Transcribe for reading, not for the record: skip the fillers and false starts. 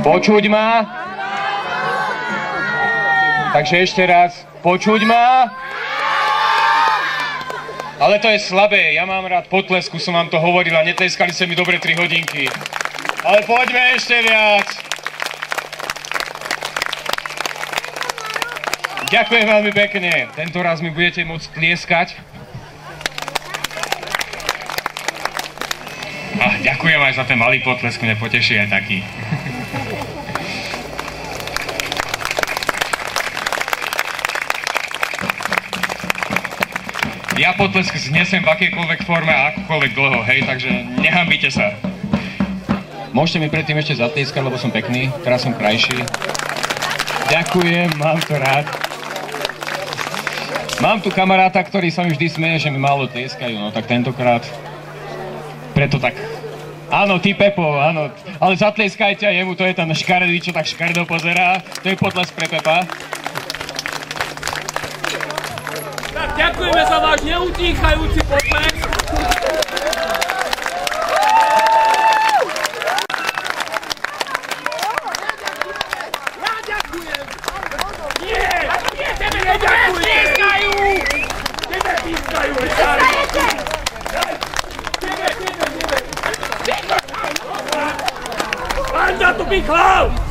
Počuť ma? Takže ešte raz, počuť ma? Ale to je slabé, ja mám rád potlesku, som vám to hovoril a netleskali sa mi dobre 3 hodinky. Ale poďme ešte viac. Ďakujem veľmi pekne, tento raz mi budete môcť tlieskať. A ďakujem aj za ten malý potlesk, mňa poteší aj taký. Ja potlesk znesem v akejkoľvek forme a akokoľvek dlho, hej, takže nehambite sa. Môžete mi predtým ešte zatlieskať, lebo som pekný, teraz som krajší. Ďakujem, mám to rád. Mám tu kamaráta, ktorý sa mi vždy smeje, že mi málo tlieskajú, no tak tentokrát. Preto tak. Áno, ty Pepo, áno, ale zatlieskajte aj jemu, to je ten škaredý, čo tak škaredo pozerá. To je potlesk pre Pepa. Ďakujeme za váš neutíchajúci potlesk. Ja ďakujem. Nie, tebe neďakujem. Tebe pískajú. Tebe. Pán za tu pichlav.